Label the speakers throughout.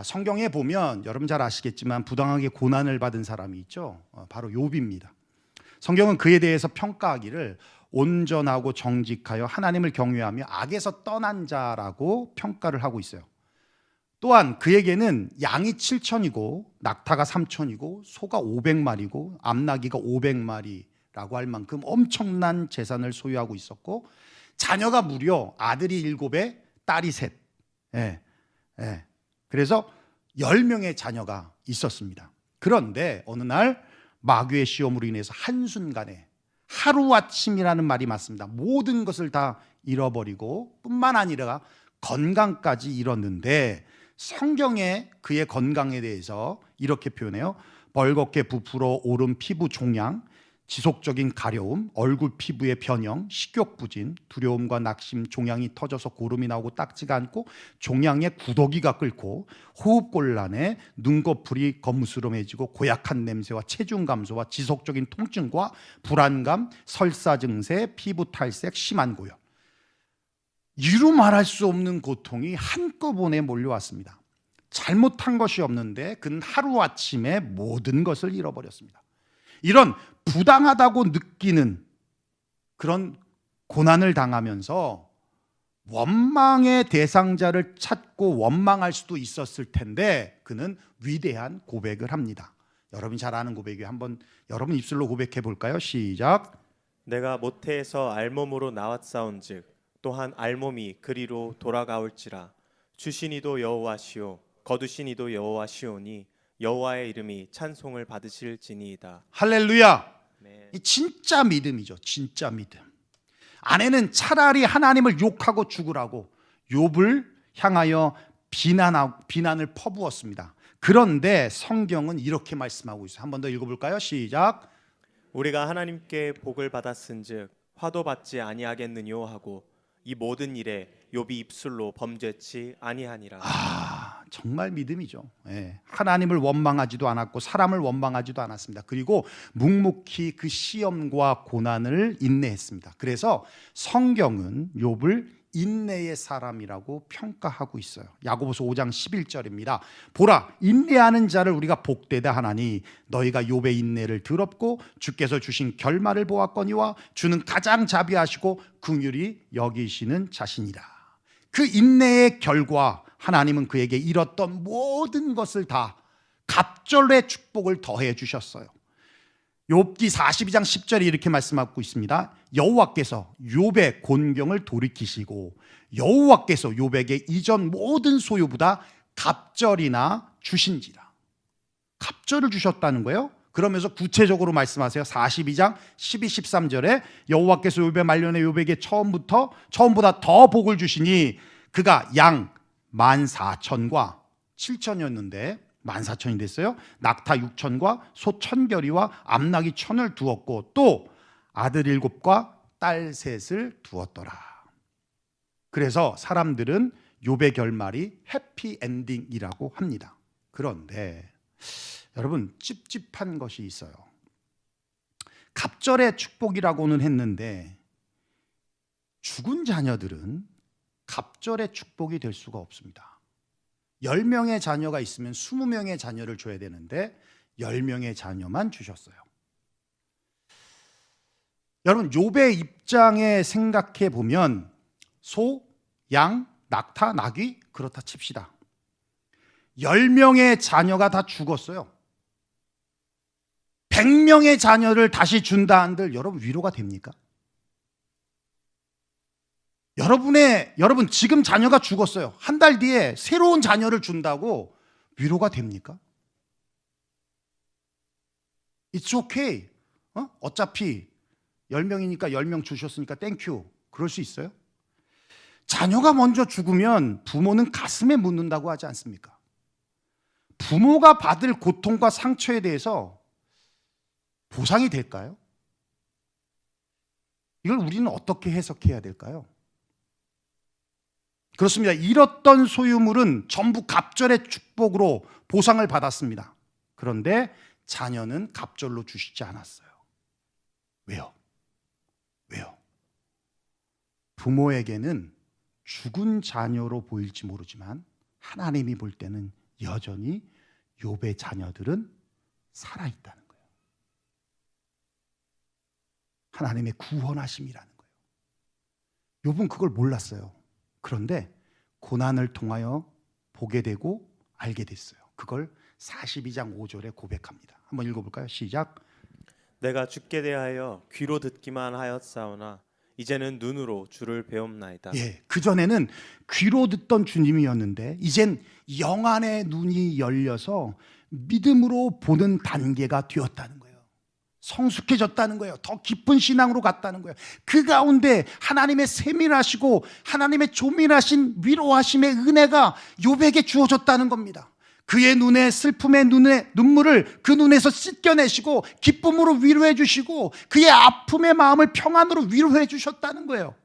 Speaker 1: 성경에 보면 여러분 잘 아시겠지만 부당하게 고난을 받은 사람이 있죠. 바로 욥입니다. 성경은 그에 대해서 평가하기를 온전하고 정직하여 하나님을 경외하며 악에서 떠난 자라고 평가를 하고 있어요. 또한 그에게는 양이 7천이고 낙타가 3천이고 소가 500마리고 암나귀가 500마리라고 할 만큼 엄청난 재산을 소유하고 있었고, 자녀가 무려 아들이 7에 딸이 3. 그래서 10명의 자녀가 있었습니다. 그런데 어느 날 마귀의 시험으로 인해서 한순간에, 하루아침이라는 말이 맞습니다, 모든 것을 다 잃어버리고 뿐만 아니라 건강까지 잃었는데, 성경에 그의 건강에 대해서 이렇게 표현해요. 벌겋게 부풀어 오른 피부 종양, 지속적인 가려움, 얼굴 피부의 변형, 식욕부진, 두려움과 낙심, 종양이 터져서 고름이 나오고 딱지가 않고 종양에 구더기가 끓고 호흡곤란에 눈꺼풀이 거무스름해지고 고약한 냄새와 체중 감소와 지속적인 통증과 불안감, 설사 증세, 피부 탈색, 심한 고열, 이루 말할 수 없는 고통이 한꺼번에 몰려왔습니다. 잘못한 것이 없는데 그는 하루아침에 모든 것을 잃어버렸습니다. 이런 부당하다고 느끼는 그런 고난을 당하면서 원망의 대상자를 찾고 원망할 수도 있었을 텐데, 그는 위대한 고백을 합니다. 여러분이 잘 아는 고백이에요. 한번 여러분 입술로 고백해 볼까요? 시작.
Speaker 2: 내가 모태에서 알몸으로 나왔사온즉 또한 알몸이 그리로 돌아가올지라. 주시니도 여호와시오 거두시니도 여호와시오니 여호와의 이름이 찬송을 받으실지니이다.
Speaker 1: 할렐루야.
Speaker 2: 네.
Speaker 1: 이 진짜 믿음이죠. 진짜 믿음. 아내는 차라리 하나님을 욕하고 죽으라고 욥을 향하여 비난을 퍼부었습니다. 그런데 성경은 이렇게 말씀하고 있어요. 한 번 더 읽어볼까요? 시작.
Speaker 2: 우리가 하나님께 복을 받았은즉 화도 받지 아니하겠느뇨 하고 이 모든 일에 욥이 입술로 범죄치 아니하니라.
Speaker 1: 정말 믿음이죠. 하나님을 원망하지도 않았고 사람을 원망하지도 않았습니다. 그리고 묵묵히 그 시험과 고난을 인내했습니다. 그래서 성경은 욥을 인내의 사람이라고 평가하고 있어요. 야고보서 5장 11절입니다. 보라, 인내하는 자를 우리가 복되다 하나니 너희가 욥의 인내를 들었고 주께서 주신 결말을 보았거니와 주는 가장 자비하시고 긍휼히 여기시는 자신이라. 그 인내의 결과 하나님은 그에게 잃었던 모든 것을 다 갑절의 축복을 더해 주셨어요. 욥기 42장 10절에 이렇게 말씀하고 있습니다. 여호와께서 욥의 곤경을 돌이키시고 여호와께서 욥에게 이전 모든 소유보다 갑절이나 주신지라. 갑절을 주셨다는 거예요. 그러면서 구체적으로 말씀하세요. 42장 12, 13절에 여호와께서 욥의 말년에 욥에게 처음보다 더 복을 주시니 그가 양 14,000과 7,000이었는데 14,000이 됐어요. 낙타 6,000과 소 1,000결이와 암나귀 1,000을 두었고 또 아들 7과 딸 3을 두었더라. 그래서 사람들은 욥의 결말이 해피엔딩이라고 합니다. 그런데 여러분, 찝찝한 것이 있어요. 갑절의 축복이라고는 했는데 죽은 자녀들은 갑절의 축복이 될 수가 없습니다. 10명의 자녀가 있으면 20명의 자녀를 줘야 되는데 10명의 자녀만 주셨어요. 여러분, 욥의 입장에 생각해 보면 소, 양, 낙타, 나귀 그렇다 칩시다. 10명의 자녀가 다 죽었어요. 100명의 자녀를 다시 준다 한들 여러분 위로가 됩니까? 여러분 지금 자녀가 죽었어요. 한 달 뒤에 새로운 자녀를 준다고 위로가 됩니까? It's okay. 어차피 10명이니까 10명 주셨으니까 땡큐. 그럴 수 있어요? 자녀가 먼저 죽으면 부모는 가슴에 묻는다고 하지 않습니까? 부모가 받을 고통과 상처에 대해서 보상이 될까요? 이걸 우리는 어떻게 해석해야 될까요? 그렇습니다. 잃었던 소유물은 전부 갑절의 축복으로 보상을 받았습니다. 그런데 자녀는 갑절로 주시지 않았어요. 왜요? 부모에게는 죽은 자녀로 보일지 모르지만 하나님이 볼 때는 여전히 욥의 자녀들은 살아있다는 거예요. 하나님의 구원하심이라는 거예요. 욥은 그걸 몰랐어요. 그런데 고난을 통하여 보게 되고 알게 됐어요. 그걸 42장 5절에 고백합니다. 한번 읽어볼까요? 시작.
Speaker 2: 내가 주께 대하여 귀로 듣기만 하였사오나 이제는 눈으로 주를 배움나이다.
Speaker 1: 예, 그전에는 귀로 듣던 주님이었는데 이젠 영안의 눈이 열려서 믿음으로 보는 단계가 되었다는 거예요. 성숙해졌다는 거예요. 더 깊은 신앙으로 갔다는 거예요. 그 가운데 하나님의 세밀하시고 하나님의 조밀하신 위로하심의 은혜가 욥에게 주어졌다는 겁니다. 그의 눈에 슬픔의 눈에 눈물을 그 눈에서 씻겨내시고 기쁨으로 위로해 주시고 그의 아픔의 마음을 평안으로 위로해 주셨다는 거예요.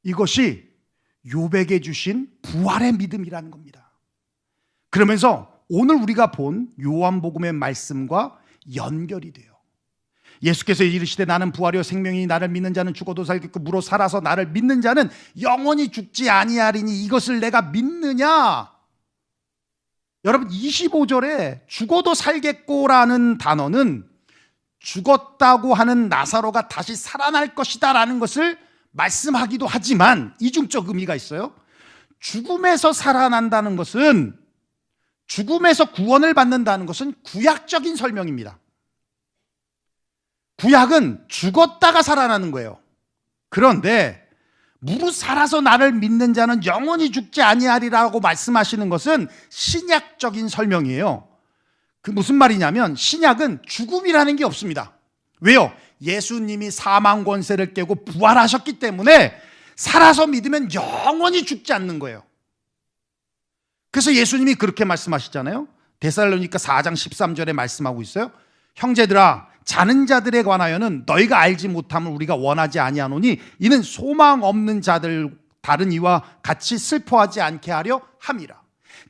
Speaker 1: 이것이 욥에게 주신 부활의 믿음이라는 겁니다. 그러면서 오늘 우리가 본 요한복음의 말씀과 연결이 돼요. 예수께서 이르시되 나는 부활이요 생명이니 나를 믿는 자는 죽어도 살겠고 무로 살아서 나를 믿는 자는 영원히 죽지 아니하리니 이것을 내가 믿느냐? 여러분 25절에 죽어도 살겠고라는 단어는 죽었다고 하는 나사로가 다시 살아날 것이다 라는 것을 말씀하기도 하지만 이중적 의미가 있어요. 죽음에서 살아난다는 것은, 죽음에서 구원을 받는다는 것은 구약적인 설명입니다. 구약은 죽었다가 살아나는 거예요. 그런데 무릇 살아서 나를 믿는 자는 영원히 죽지 아니하리라고 말씀하시는 것은 신약적인 설명이에요. 그 무슨 말이냐면 신약은 죽음이라는 게 없습니다. 왜요? 예수님이 사망 권세를 깨고 부활하셨기 때문에 살아서 믿으면 영원히 죽지 않는 거예요. 그래서 예수님이 그렇게 말씀하시잖아요. 데살로니가 4장 13절에 말씀하고 있어요. 형제들아 자는 자들에 관하여는 너희가 알지 못함을 우리가 원하지 아니하노니 이는 소망 없는 자들 다른 이와 같이 슬퍼하지 않게 하려 함이라.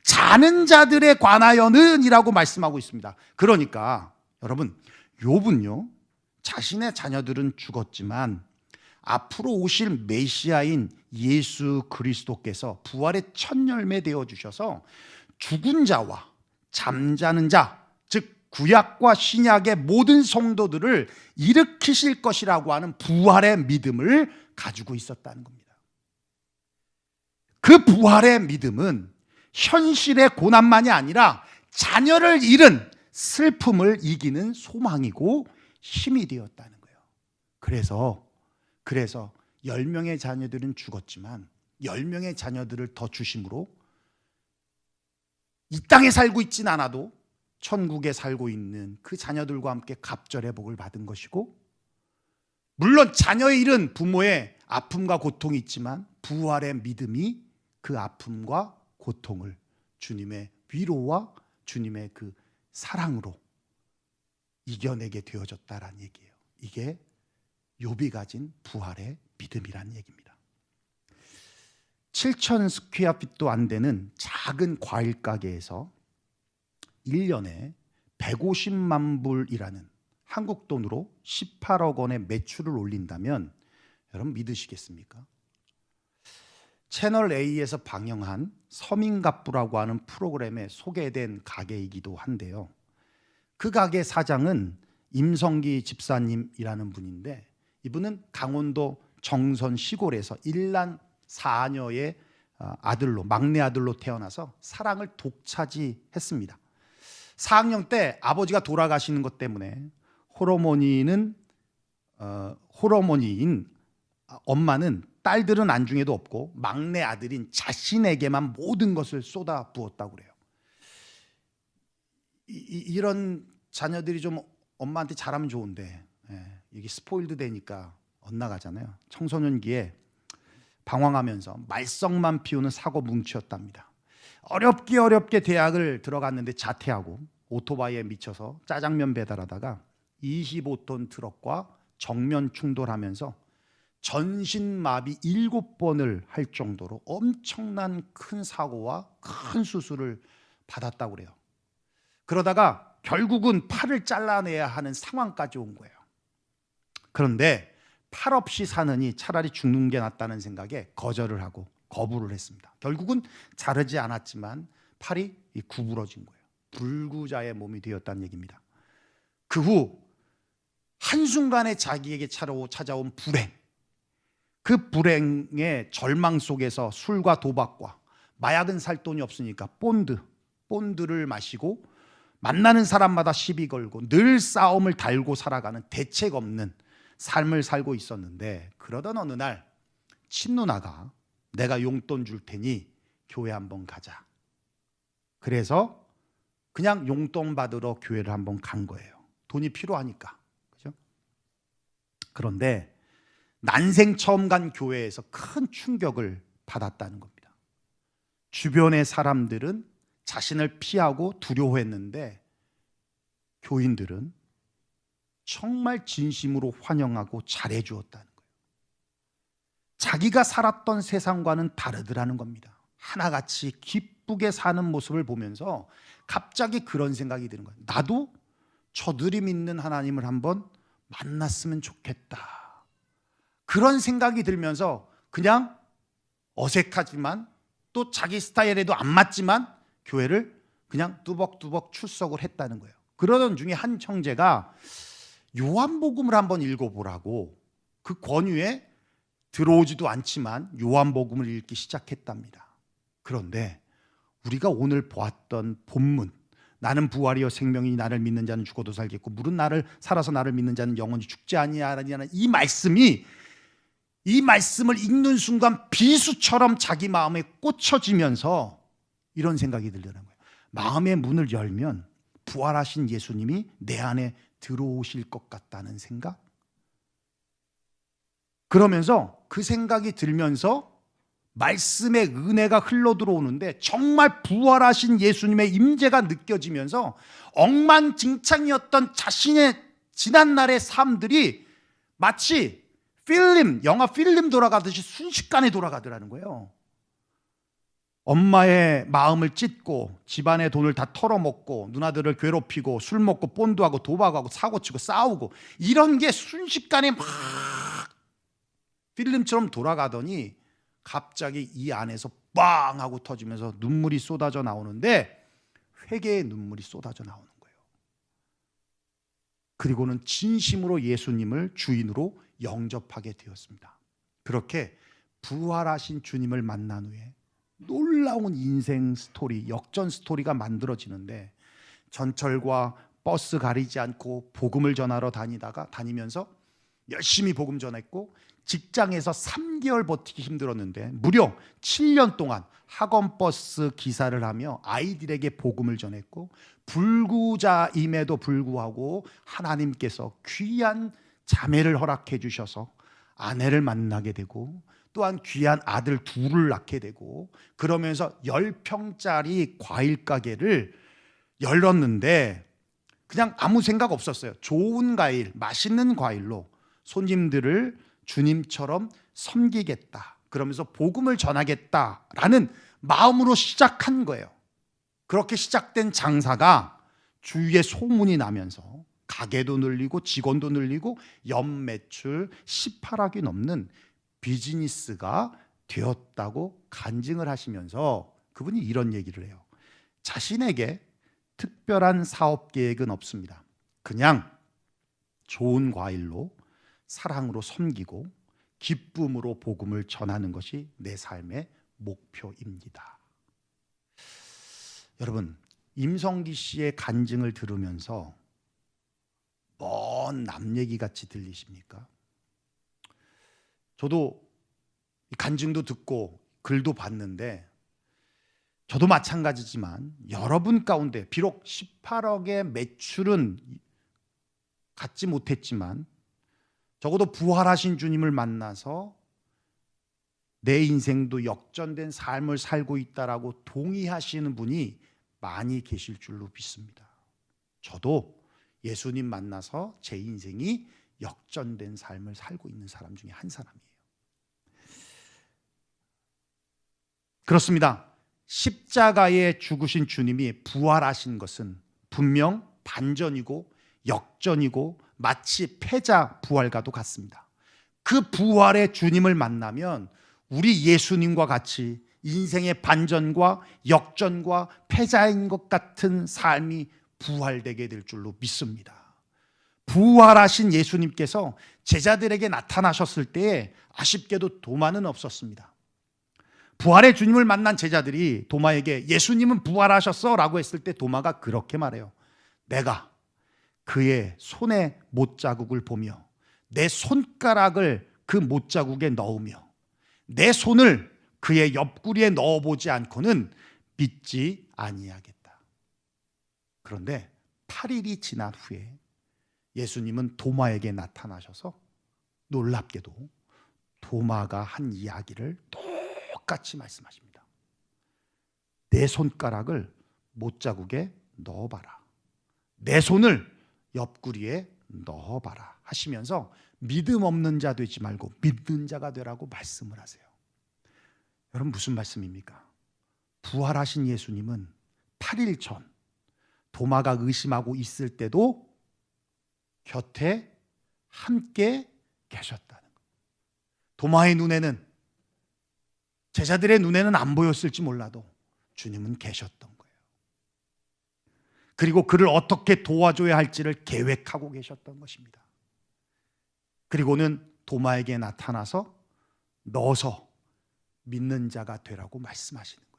Speaker 1: 자는 자들에 관하여는 이라고 말씀하고 있습니다. 그러니까 여러분 욥은요 자신의 자녀들은 죽었지만 앞으로 오실 메시아인 예수 그리스도께서 부활의 첫 열매 되어 주셔서 죽은 자와 잠자는 자, 즉 구약과 신약의 모든 성도들을 일으키실 것이라고 하는 부활의 믿음을 가지고 있었다는 겁니다. 그 부활의 믿음은 현실의 고난만이 아니라 자녀를 잃은 슬픔을 이기는 소망이고 힘이 되었다는 거예요. 그래서 10명의 자녀들은 죽었지만 10명의 자녀들을 더 주심으로 이 땅에 살고 있진 않아도 천국에 살고 있는 그 자녀들과 함께 갑절의 복을 받은 것이고, 물론 자녀 잃은 부모의 아픔과 고통이 있지만 부활의 믿음이 그 아픔과 고통을 주님의 위로와 주님의 그 사랑으로 이겨내게 되어졌다라는 얘기예요. 이게 욥이 가진 부활의 믿음이라는 얘기입니다. 7,000 스퀘어핏도 안 되는 작은 과일 가게에서 1년에 150만 불이라는 한국 돈으로 18억 원의 매출을 올린다면 여러분 믿으시겠습니까? 채널 A에서 방영한 서민갑부라고 하는 프로그램에 소개된 가게이기도 한데요. 그 가게 사장은 임성기 집사님이라는 분인데 이분은 강원도 정선 시골에서 일란 4녀의 아들로, 막내 아들로 태어나서 사랑을 독차지했습니다. 4학년 때 아버지가 돌아가시는 것 때문에 홀어머니인 엄마는 딸들은 안중에도 없고 막내 아들인 자신에게만 모든 것을 쏟아 부었다고 그래요. 이런 자녀들이 좀 엄마한테 잘하면 좋은데 이게 스포일드 되니까 엇나가잖아요. 청소년기에 방황하면서 말썽만 피우는 사고 뭉치였답니다. 어렵게 대학을 들어갔는데 자퇴하고 오토바이에 미쳐서 짜장면 배달하다가 25톤 트럭과 정면 충돌하면서 전신마비 7번을 할 정도로 엄청난 큰 사고와 큰 수술을 받았다고 그래요. 그러다가 결국은 팔을 잘라내야 하는 상황까지 온 거예요. 그런데 팔 없이 사느니 차라리 죽는 게 낫다는 생각에 거절을 하고 거부를 했습니다. 결국은 자르지 않았지만 팔이 구부러진 거예요. 불구자의 몸이 되었다는 얘기입니다. 그 후 한순간에 자기에게 찾아온 불행, 그 불행의 절망 속에서 술과 도박과, 마약은 살 돈이 없으니까 본드를 마시고 만나는 사람마다 시비 걸고 늘 싸움을 달고 살아가는 대책 없는 삶을 살고 있었는데, 그러던 어느 날 친누나가 내가 용돈 줄 테니 교회 한번 가자. 그래서 그냥 용돈 받으러 교회를 한번 간 거예요. 돈이 필요하니까. 그죠? 그런데 난생 처음 간 교회에서 큰 충격을 받았다는 겁니다. 주변의 사람들은 자신을 피하고 두려워했는데 교인들은 정말 진심으로 환영하고 잘해 주었다는 거예요. 자기가 살았던 세상과는 다르더라는 겁니다. 하나같이 기쁘게 사는 모습을 보면서 갑자기 그런 생각이 드는 거예요. 나도 저들이 믿는 하나님을 한번 만났으면 좋겠다. 그런 생각이 들면서 그냥 어색하지만 또 자기 스타일에도 안 맞지만 교회를 그냥 뚜벅뚜벅 출석을 했다는 거예요. 그러던 중에 한 형제가 요한복음을 한번 읽어보라고 그 권유에 들어오지도 않지만 요한복음을 읽기 시작했답니다. 그런데 우리가 오늘 보았던 본문, 나는 부활이요 생명이니 나를 믿는 자는 죽어도 살겠고 물은 나를 살아서 나를 믿는 자는 영원히 죽지 아니하리라는 이 말씀을 읽는 순간 비수처럼 자기 마음에 꽂혀지면서 이런 생각이 들더라는 거예요. 마음의 문을 열면 부활하신 예수님이 내 안에 들어오실 것 같다는 생각? 그러면서 그 생각이 들면서 말씀의 은혜가 흘러 들어오는데 정말 부활하신 예수님의 임재가 느껴지면서 엉망진창이었던 자신의 지난날의 삶들이 마치 영화 필름 돌아가듯이 순식간에 돌아가더라는 거예요. 엄마의 마음을 찢고 집안의 돈을 다 털어먹고 누나들을 괴롭히고 술 먹고 본드하고 도박하고 사고치고 싸우고 이런 게 순식간에 막 필름처럼 돌아가더니 갑자기 이 안에서 빵 하고 터지면서 눈물이 쏟아져 나오는데 회개의 눈물이 쏟아져 나오는 거예요. 그리고는 진심으로 예수님을 주인으로 영접하게 되었습니다. 그렇게 부활하신 주님을 만난 후에 놀라운 인생 스토리, 역전 스토리가 만들어지는데 전철과 버스 가리지 않고 복음을 전하러 다니면서 열심히 복음 전했고 직장에서 3개월 버티기 힘들었는데 무려 7년 동안 학원 버스 기사를 하며 아이들에게 복음을 전했고 불구자임에도 불구하고 하나님께서 귀한 자매를 허락해 주셔서 아내를 만나게 되고 또한 귀한 아들 둘을 낳게 되고 그러면서 10평짜리 과일 가게를 열었는데 그냥 아무 생각 없었어요. 좋은 과일, 맛있는 과일로 손님들을 주님처럼 섬기겠다. 그러면서 복음을 전하겠다라는 마음으로 시작한 거예요. 그렇게 시작된 장사가 주위에 소문이 나면서 가게도 늘리고 직원도 늘리고 연매출 18억이 넘는 비즈니스가 되었다고 간증을 하시면서 그분이 이런 얘기를 해요. 자신에게 특별한 사업 계획은 없습니다. 그냥 좋은 과일로 사랑으로 섬기고 기쁨으로 복음을 전하는 것이 내 삶의 목표입니다. 여러분, 임성기 씨의 간증을 들으면서 먼 남 얘기 같이 들리십니까? 저도 간증도 듣고 글도 봤는데 저도 마찬가지지만 여러분 가운데 비록 18억의 매출은 갖지 못했지만 적어도 부활하신 주님을 만나서 내 인생도 역전된 삶을 살고 있다라고 동의하시는 분이 많이 계실 줄로 믿습니다. 저도 예수님 만나서 제 인생이 역전된 삶을 살고 있는 사람 중에 한 사람이에요. 그렇습니다. 십자가에 죽으신 주님이 부활하신 것은 분명 반전이고 역전이고 마치 패자 부활과도 같습니다. 그 부활의 주님을 만나면 우리 예수님과 같이 인생의 반전과 역전과 패자인 것 같은 삶이 부활되게 될 줄로 믿습니다. 부활하신 예수님께서 제자들에게 나타나셨을 때에 아쉽게도 도마는 없었습니다. 부활의 주님을 만난 제자들이 도마에게 예수님은 부활하셨어 라고 했을 때 도마가 그렇게 말해요. 내가 그의 손의 못자국을 보며 내 손가락을 그 못자국에 넣으며 내 손을 그의 옆구리에 넣어보지 않고는 믿지 아니하겠다. 그런데 8일이 지난 후에 예수님은 도마에게 나타나셔서 놀랍게도 도마가 한 이야기를 똑같이 말씀하십니다. 내 손가락을 못자국에 넣어봐라. 내 손을 옆구리에 넣어봐라 하시면서 믿음 없는 자 되지 말고 믿는 자가 되라고 말씀을 하세요. 여러분 무슨 말씀입니까? 부활하신 예수님은 8일 전 도마가 의심하고 있을 때도 곁에 함께 계셨다는 거예요. 도마의 눈에는, 제자들의 눈에는 안 보였을지 몰라도 주님은 계셨던 거예요. 그리고 그를 어떻게 도와줘야 할지를 계획하고 계셨던 것입니다. 그리고는 도마에게 나타나서 넣어서 믿는 자가 되라고 말씀하시는 거예요.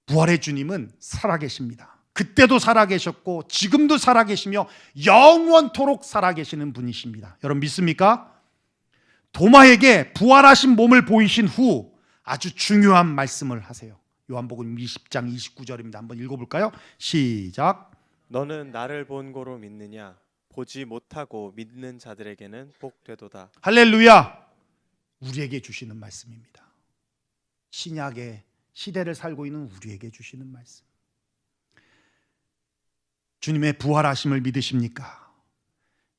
Speaker 1: 부활의 주님은 살아계십니다. 그때도 살아계셨고 지금도 살아계시며 영원토록 살아계시는 분이십니다. 여러분 믿습니까? 도마에게 부활하신 몸을 보이신 후 아주 중요한 말씀을 하세요. 요한복음 20장 29절입니다. 한번 읽어볼까요? 시작.
Speaker 2: 너는 나를 본 고로 믿느냐? 보지 못하고 믿는 자들에게는 복되도다.
Speaker 1: 할렐루야. 우리에게 주시는 말씀입니다. 신약의 시대를 살고 있는 우리에게 주시는 말씀. 주님의 부활하심을 믿으십니까?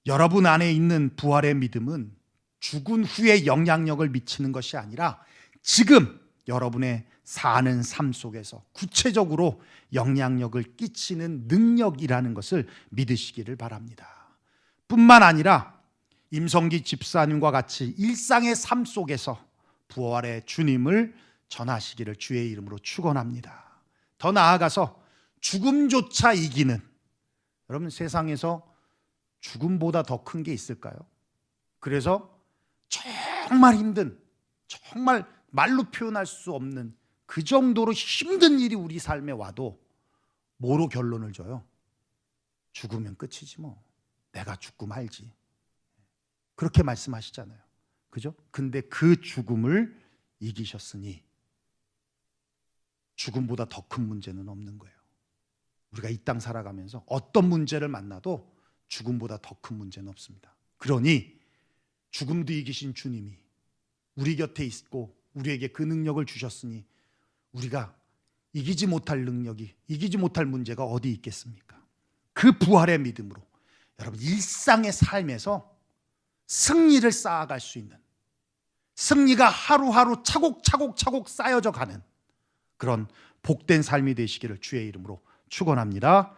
Speaker 1: 여러분 안에 있는 부활의 믿음은 죽은 후에 영향력을 미치는 것이 아니라 지금 여러분의 사는 삶 속에서 구체적으로 영향력을 끼치는 능력이라는 것을 믿으시기를 바랍니다. 뿐만 아니라 임성기 집사님과 같이 일상의 삶 속에서 부활의 주님을 전하시기를 주의 이름으로 축원합니다. 더 나아가서 죽음조차 이기는, 여러분 세상에서 죽음보다 더 큰 게 있을까요? 그래서 정말 힘든, 정말 말로 표현할 수 없는 그 정도로 힘든 일이 우리 삶에 와도 뭐로 결론을 줘요? 죽으면 끝이지 뭐. 내가 죽고 말지. 그렇게 말씀하시잖아요. 그죠? 근데 그 죽음을 이기셨으니 죽음보다 더 큰 문제는 없는 거예요. 우리가 이 땅 살아가면서 어떤 문제를 만나도 죽음보다 더 큰 문제는 없습니다. 그러니 죽음도 이기신 주님이 우리 곁에 있고 우리에게 그 능력을 주셨으니 우리가 이기지 못할 능력이, 이기지 못할 문제가 어디 있겠습니까? 그 부활의 믿음으로 여러분 일상의 삶에서 승리를 쌓아갈 수 있는, 승리가 하루하루 차곡차곡 쌓여져 가는 그런 복된 삶이 되시기를 주의 이름으로 축원합니다.